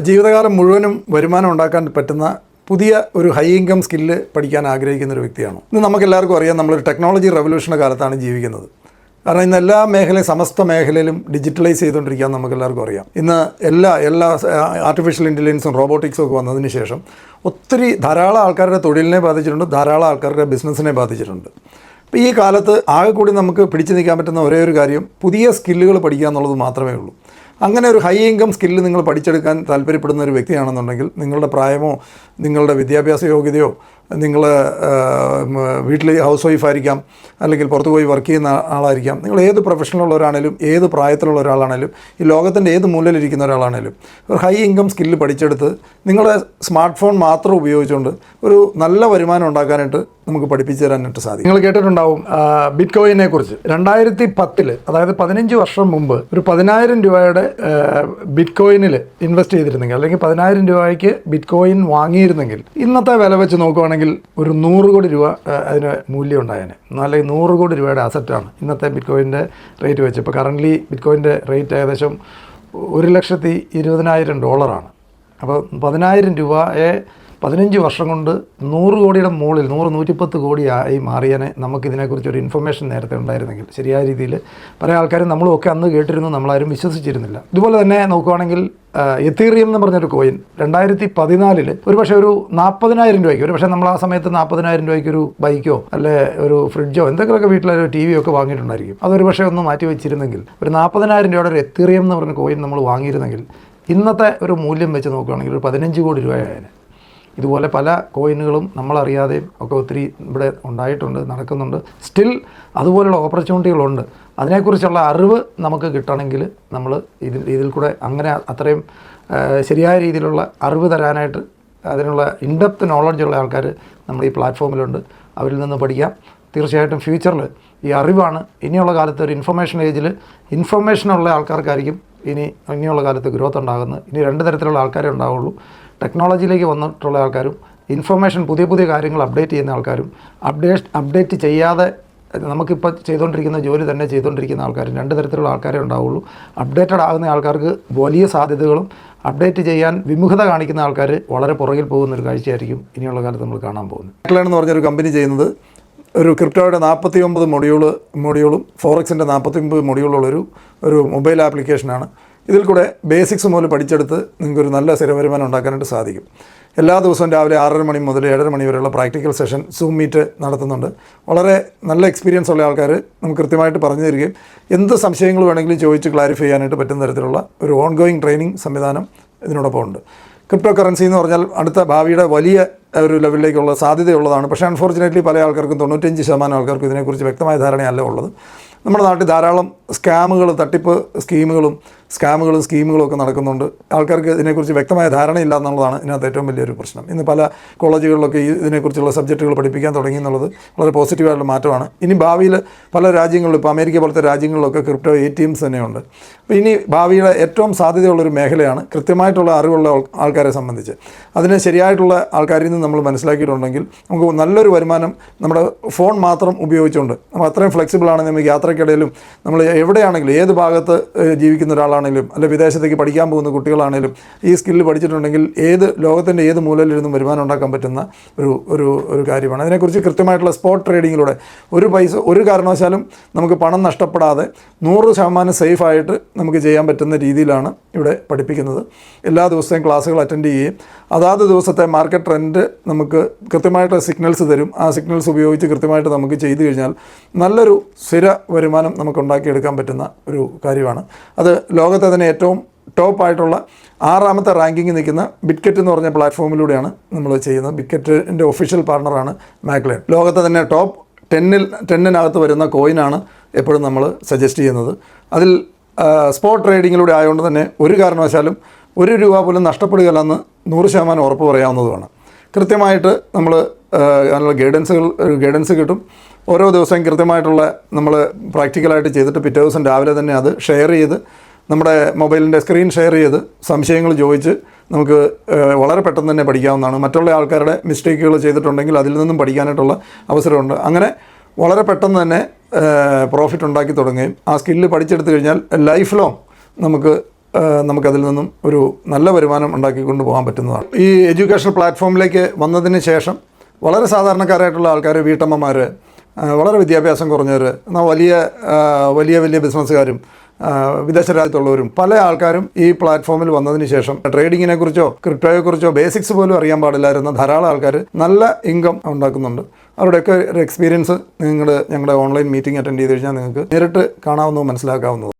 ജീവിതകാലം മുഴുവനും വരുമാനം ഉണ്ടാക്കാൻ പറ്റുന്ന പുതിയ ഒരു ഹൈ ഇൻകം സ്കില്ല് പഠിക്കാൻ ആഗ്രഹിക്കുന്ന ഒരു വ്യക്തിയാണ്. ഇന്ന് നമുക്കെല്ലാവർക്കും അറിയാം, നമ്മളൊരു ടെക്നോളജി റെവല്യൂഷൻ്റെ കാലത്താണ് ജീവിക്കുന്നത്. കാരണം ഇന്ന് എല്ലാ മേഖലയും, സമസ്ത മേഖലയിലും ഡിജിറ്റലൈസ് ചെയ്തുകൊണ്ടിരിക്കുകയാണ് നമുക്കെല്ലാവർക്കും അറിയാം. ഇന്ന് എല്ലാ ആർട്ടിഫിഷ്യൽ ഇൻ്റലിജൻസും റോബോട്ടിക്സും ഒക്കെ വന്നതിന് ശേഷം ധാരാളം ആൾക്കാരുടെ തൊഴിലിനെ ബാധിച്ചിട്ടുണ്ട്, ധാരാളം ആൾക്കാരുടെ ബിസിനസ്സിനെ ബാധിച്ചിട്ടുണ്ട്. അപ്പോൾ ഈ കാലത്ത് ആകെ കൂടി നമുക്ക് പിടിച്ചു നിൽക്കാൻ പറ്റുന്ന ഒരേ ഒരു കാര്യം പുതിയ സ്കില്ലുകൾ പഠിക്കുക എന്നുള്ളത് മാത്രമേ ഉള്ളൂ. അങ്ങനെ ഒരു ഹൈ ഇൻകം സ്കില്ല് നിങ്ങൾ പഠിച്ചെടുക്കാൻ താല്പര്യപ്പെടുന്ന ഒരു വ്യക്തിയാണെന്നുണ്ടെങ്കിൽ നിങ്ങളുടെ പ്രായമോ നിങ്ങളുടെ വിദ്യാഭ്യാസ യോഗ്യതയോ നിങ്ങൾ വീട്ടിൽ ഹൗസ് വൈഫായിരിക്കാം, അല്ലെങ്കിൽ പുറത്ത് പോയി വർക്ക് ചെയ്യുന്ന ആളായിരിക്കാം, നിങ്ങൾ ഏത് പ്രൊഫഷനിലുള്ളവരാണേലും ഏത് പ്രായത്തിലുള്ള ഒരാളാണേലും ഈ ലോകത്തിൻ്റെ ഏത് മൂലയിലിരിക്കുന്ന ഒരാളാണേലും ഒരു ഹൈ ഇൻകം സ്കില്ല് പഠിച്ചെടുത്ത് നിങ്ങളുടെ സ്മാർട്ട് ഫോൺ മാത്രം ഉപയോഗിച്ചുകൊണ്ട് ഒരു നല്ല വരുമാനം ഉണ്ടാക്കാനായിട്ട് നമുക്ക് പഠിപ്പിച്ചു തരാനായിട്ട് സാധിക്കും. നിങ്ങൾ കേട്ടിട്ടുണ്ടാവും ബിറ്റ് കോയിനെ കുറിച്ച്. 2010 അതായത് 15 വർഷം മുമ്പ് ഒരു 10,000 രൂപയുടെ ബിറ്റ് കോയിനിൽ ഇൻവെസ്റ്റ് ചെയ്തിരുന്നെങ്കിൽ, അല്ലെങ്കിൽ 10,000 രൂപയ്ക്ക് ബിറ്റ് കോയിൻ വാങ്ങിയിരുന്നെങ്കിൽ ഇന്നത്തെ വില വെച്ച് നോക്കുകയാണെങ്കിൽ ഒരു 100 കോടി രൂപ അതിന് മൂല്യം ഉണ്ടായേനെ. അല്ലെങ്കിൽ 100 കോടി രൂപയുടെ അസറ്റാണ് ഇന്നത്തെ ബിറ്റ് കോയിൻ്റെ റേറ്റ് വെച്ച്. ഇപ്പോൾ കറൻ്റ്ലി ബിറ്റ് കോയിൻ്റെ റേറ്റ് ഏകദേശം $1,20,000. അപ്പോൾ 10,000 രൂപയെ 15 വർഷം കൊണ്ട് 100 കോടിയുടെ മുകളിൽ 100-110 കോടിയായി മാറിയാനെ നമുക്കിതിനെക്കുറിച്ചൊരു ഇൻഫർമേഷൻ നേരത്തെ ഉണ്ടായിരുന്നെങ്കിൽ. ശരിയായ രീതിയിൽ പല ആൾക്കാരും നമ്മളും ഒക്കെ അന്ന് കേട്ടിരുന്നു, നമ്മളാരും വിശ്വസിച്ചിരുന്നില്ല. ഇതുപോലെ തന്നെ നോക്കുകയാണെങ്കിൽ എത്തീറിയം എന്ന് പറഞ്ഞൊരു കോയിൻ 2014 ഒരുപക്ഷെ ഒരു 40,000 രൂപയ്ക്ക്, ഒരുപക്ഷെ നമ്മൾ ആ സമയത്ത് 40,000 രൂപയ്ക്ക് ഒരു ബൈക്കോ അല്ലെ ഒരു ഫ്രിഡ്ജോ എന്തെങ്കിലുമൊക്കെ വീട്ടിലൊരു TV ഒക്കെ വാങ്ങിയിട്ടുണ്ടായിരിക്കും. അതൊരു പക്ഷേ ഒന്ന് മാറ്റി വെച്ചിരുന്നെങ്കിൽ, ഒരു 40,000 രൂപയുടെ ഒരു എത്തീറിയം എന്ന് പറഞ്ഞ കോയിൻ നമ്മൾ വാങ്ങിയിരുന്നെങ്കിൽ ഇന്നത്തെ ഒരു മൂല്യം വെച്ച് നോക്കുകയാണെങ്കിൽ ഒരു 15 കോടി രൂപയായേനെ. ഇതുപോലെ പല കോയിനുകളും നമ്മളറിയാതെയും ഒക്കെ ഒത്തിരി ഇവിടെ ഉണ്ടായിട്ടുണ്ട്, നടക്കുന്നുണ്ട്. സ്റ്റിൽ അതുപോലുള്ള ഓപ്പർച്യൂണിറ്റികളുണ്ട്. അതിനെക്കുറിച്ചുള്ള അറിവ് നമുക്ക് കിട്ടണമെങ്കിൽ നമ്മൾ ഇതിൽ കൂടെ അങ്ങനെ അത്രയും ശരിയായ രീതിയിലുള്ള അറിവ് തരാനായിട്ട് അതിനുള്ള ഇൻഡെപ്ത് നോളജുള്ള ആൾക്കാർ നമ്മുടെ ഈ പ്ലാറ്റ്ഫോമിലുണ്ട്. അവരിൽ നിന്ന് പഠിക്കാം. തീർച്ചയായിട്ടും ഫ്യൂച്ചറിൽ ഈ അറിവാണ് ഇനിയുള്ള കാലത്ത് ഒരു ഇൻഫർമേഷൻ ഏജിൽ ഇൻഫർമേഷനുള്ള ആൾക്കാർക്കായിരിക്കും ഇനിയുള്ള കാലത്ത് ഗ്രോത്ത് ഉണ്ടാകുന്നത്. ഇനി 2 തരത്തിലുള്ള ആൾക്കാരേ ഉണ്ടാവുള്ളൂ. ടെക്നോളജിയിലേക്ക് വന്നിട്ടുള്ള ആൾക്കാരും പുതിയ പുതിയ കാര്യങ്ങൾ അപ്ഡേറ്റ് ചെയ്യുന്ന ആൾക്കാരും അപ്ഡേറ്റ് ചെയ്യാതെ നമുക്കിപ്പോൾ ചെയ്തുകൊണ്ടിരിക്കുന്ന ജോലി തന്നെ ചെയ്തുകൊണ്ടിരിക്കുന്ന ആൾക്കാരും 2 തരത്തിലുള്ള ആൾക്കാരേ ഉണ്ടാവുള്ളൂ. അപ്ഡേറ്റഡ് ആകുന്ന ആൾക്കാർക്ക് വലിയ സാധ്യതകളും അപ്ഡേറ്റ് ചെയ്യാൻ വിമുഖത കാണിക്കുന്ന ആൾക്കാർ വളരെ പുറകിൽ പോകുന്നൊരു കാഴ്ചയായിരിക്കും ഇനിയുള്ള കാലത്ത് നമ്മൾ കാണാൻ പോകുന്നത്. മാക്ലേൺ എന്ന് പറഞ്ഞൊരു കമ്പനി ചെയ്യുന്നത് ഒരു ക്രിപ്റ്റോയുടെ 49 മൊഡ്യൂളും ഫോറക്സിൻ്റെ 49 മൊഡ്യൂളുള്ളൊരു മൊബൈൽ ആപ്ലിക്കേഷനാണ്. ഇതിൽ കൂടെ ബേസിക്സ് മുതൽ പഠിച്ചെടുത്ത് നിങ്ങൾക്കൊരു നല്ല സ്ഥിരവരുമാനം ഉണ്ടാക്കാനായിട്ട് സാധിക്കും. എല്ലാ ദിവസവും രാവിലെ 6:30 മണി മുതൽ 7:30 മണി വരെയുള്ള പ്രാക്ടിക്കൽ സെഷൻ സൂം മീറ്റ് നടത്തുന്നുണ്ട്. വളരെ നല്ല എക്സ്പീരിയൻസ് ഉള്ള ആൾക്കാർ നമുക്ക് കൃത്യമായിട്ട് പറഞ്ഞു തരികയും എന്ത് സംശയങ്ങൾ വേണമെങ്കിലും ചോദിച്ച് ക്ലാരിഫൈ ചെയ്യാനായിട്ട് പറ്റുന്ന തരത്തിലുള്ള ഒരു ഓൺഗോയിങ് ട്രെയിനിങ് സംവിധാനം ഇതിനോടൊപ്പം ഉണ്ട്. ക്രിപ്റ്റോ കറൻസി എന്ന് പറഞ്ഞാൽ അടുത്ത ഭാവിയുടെ വലിയ ഒരു ലെവലിലേക്കുള്ള സാധ്യതയുള്ളതാണ്. പക്ഷേ അൺഫോർച്ചുനേറ്റ്ലി പല ആൾക്കാർക്കും 95% ആൾക്കാർക്കും ഇതിനെക്കുറിച്ച് വ്യക്തമായ ധാരണയല്ല ഉള്ളത്. നമ്മുടെ നാട്ടിൽ ധാരാളം സ്കാമുകൾ, തട്ടിപ്പ് സ്കീമുകളും ഒക്കെ നടക്കുന്നുണ്ട്. ആൾക്കാർക്ക് ഇതിനെക്കുറിച്ച് വ്യക്തമായ ധാരണയില്ല എന്നുള്ളതാണ് ഇതിനകത്ത് ഏറ്റവും വലിയൊരു പ്രശ്നം. ഇന്ന് പല കോളേജുകളിലൊക്കെ ഇതിനെക്കുറിച്ചുള്ള സബ്ജക്റ്റുകൾ പഠിപ്പിക്കാൻ തുടങ്ങി എന്നുള്ളത് വളരെ പോസിറ്റീവായിട്ടുള്ള മാറ്റമാണ്. ഇനി ഭാവിയിൽ പല രാജ്യങ്ങളിലും, ഇപ്പോൾ അമേരിക്ക പോലത്തെ രാജ്യങ്ങളിലൊക്കെ ക്രിപ്റ്റോ ATMs തന്നെയുണ്ട്. അപ്പോൾ ഇനി ഭാവിയുടെ ഏറ്റവും സാധ്യതയുള്ളൊരു മേഖലയാണ് കൃത്യമായിട്ടുള്ള അറിവുള്ള ആൾക്കാരെ സംബന്ധിച്ച്. അതിന് ശരിയായിട്ടുള്ള ആൾക്കാരിൽ നിന്ന് നമ്മൾ മനസ്സിലാക്കിയിട്ടുണ്ടെങ്കിൽ നമുക്ക് നല്ലൊരു വരുമാനം നമ്മുടെ ഫോൺ മാത്രം ഉപയോഗിച്ചുകൊണ്ട്, നമ്മൾ അത്രയും ഫ്ലെക്സിബിളാണ്. നമുക്ക് യാത്രയ്ക്കിടയിലും നമ്മൾ എവിടെയാണെങ്കിലും, ഏത് ഭാഗത്ത് ജീവിക്കുന്ന ഒരാളാണെങ്കിലും അല്ലെ വിദേശത്തേക്ക് പഠിക്കാൻ പോകുന്ന കുട്ടികളാണെങ്കിലും ഈ സ്കില്ല് പഠിച്ചിട്ടുണ്ടെങ്കിൽ ലോകത്തിൻ്റെ ഏത് മൂലയിലിരുന്നും വരുമാനം ഉണ്ടാക്കാൻ പറ്റുന്ന ഒരു കാര്യമാണ്. അതിനെക്കുറിച്ച് കൃത്യമായിട്ടുള്ള സ്പോട്ട് ട്രേഡിങ്ങിലൂടെ ഒരു കാരണവശാലും നമുക്ക് പണം നഷ്ടപ്പെടാതെ 100% സേഫായിട്ട് നമുക്ക് ചെയ്യാൻ പറ്റുന്ന രീതിയിലാണ് ഇവിടെ പഠിപ്പിക്കുന്നത്. എല്ലാ ദിവസത്തെയും ക്ലാസ്സുകൾ അറ്റൻഡ് ചെയ്യുകയും അതാത് ദിവസത്തെ മാർക്കറ്റ് ട്രെൻഡ് നമുക്ക് കൃത്യമായിട്ട് സിഗ്നൽസ് തരും. ആ സിഗ്നൽസ് ഉപയോഗിച്ച് കൃത്യമായിട്ട് നമുക്ക് ചെയ്തു കഴിഞ്ഞാൽ നല്ലൊരു സ്ഥിര വരുമാനം നമുക്ക് ഉണ്ടാക്കിയെടുക്കാൻ പറ്റുന്ന ഒരു കാര്യമാണ്. അത് ലോകത്തെ തന്നെ ഏറ്റവും ടോപ്പായിട്ടുള്ള 6ാമത്തെ റാങ്കിങ്ങിൽ നിൽക്കുന്ന ബിറ്റ്കെറ്റ് എന്ന് പറഞ്ഞ പ്ലാറ്റ്ഫോമിലൂടെയാണ് നമ്മൾ ചെയ്യുന്നത്. ബിറ്റ്കെറ്റിൻ്റെ ഒഫീഷ്യൽ പാർട്ണറാണ് മാക്ലേൺ. ലോകത്തെ തന്നെ ടോപ്പ് 10-നകത്ത് വരുന്ന കോയിനാണ് എപ്പോഴും നമ്മൾ സജസ്റ്റ് ചെയ്യുന്നത്. അതിൽ സ്പോട്ട് ട്രേഡിങ്ങിലൂടെ ആയതുകൊണ്ട് തന്നെ ഒരു കാരണവശാലും ₹1 പോലും നഷ്ടപ്പെടുകയില്ലെന്ന് 100% ഉറപ്പ് പറയാവുന്നതുമാണ്. കൃത്യമായിട്ട് നമ്മൾ അതിനുള്ള ഗൈഡൻസ് കിട്ടും. ഓരോ ദിവസവും കൃത്യമായിട്ടുള്ള നമ്മൾ പ്രാക്ടിക്കലായിട്ട് ചെയ്തിട്ട് പിറ്റേ ദിവസം രാവിലെ തന്നെ അത് ഷെയർ ചെയ്ത് നമ്മുടെ മൊബൈലിൻ്റെ സ്ക്രീൻ ഷെയർ ചെയ്ത് സംശയങ്ങൾ ചോദിച്ച് നമുക്ക് വളരെ പെട്ടെന്ന് തന്നെ പഠിക്കാവുന്നതാണ്. മറ്റുള്ള ആൾക്കാരുടെ മിസ്റ്റേക്കുകൾ ചെയ്തിട്ടുണ്ടെങ്കിൽ അതിൽ നിന്നും പഠിക്കാനായിട്ടുള്ള അവസരമുണ്ട്. അങ്ങനെ വളരെ പെട്ടെന്ന് തന്നെ പ്രോഫിറ്റ് ഉണ്ടാക്കി തുടങ്ങുകയും ആ സ്കില്ല് പഠിച്ചെടുത്തു കഴിഞ്ഞാൽ ലൈഫ് ലോങ് നമുക്ക് നമുക്കതിൽ നിന്നും ഒരു നല്ല വരുമാനം ഉണ്ടാക്കിക്കൊണ്ട് പോകാൻ പറ്റുന്നതാണ്. ഈ എഡ്യൂക്കേഷൻ പ്ലാറ്റ്ഫോമിലേക്ക് വന്നതിന് ശേഷം വളരെ സാധാരണക്കാരായിട്ടുള്ള ആൾക്കാർ, വീട്ടമ്മമാർ, വളരെ വിദ്യാഭ്യാസം കുറഞ്ഞവർ, എന്നാൽ വലിയ ബിസിനസ്സുകാരും വിദേശ രാജ്യത്തുള്ളവരും പല ആൾക്കാരും ഈ പ്ലാറ്റ്ഫോമിൽ വന്നതിന് ശേഷം ട്രേഡിങ്ങിനെ കുറിച്ചോ ക്രിപ്റ്റോയെക്കുറിച്ചോ ബേസിക്സ് പോലും അറിയാൻ പാടില്ലായിരുന്ന ധാരാളം ആൾക്കാർ നല്ല ഇൻകം ഉണ്ടാക്കുന്നുണ്ട്. അവരുടെയൊക്കെ ഒരു എക്സ്പീരിയൻസ് ഞങ്ങളുടെ ഓൺലൈൻ മീറ്റിംഗ് അറ്റൻഡ് ചെയ്ത് കഴിഞ്ഞാൽ നിങ്ങൾക്ക് നേരിട്ട് കാണാവുന്നതും മനസ്സിലാക്കാവുന്നതും.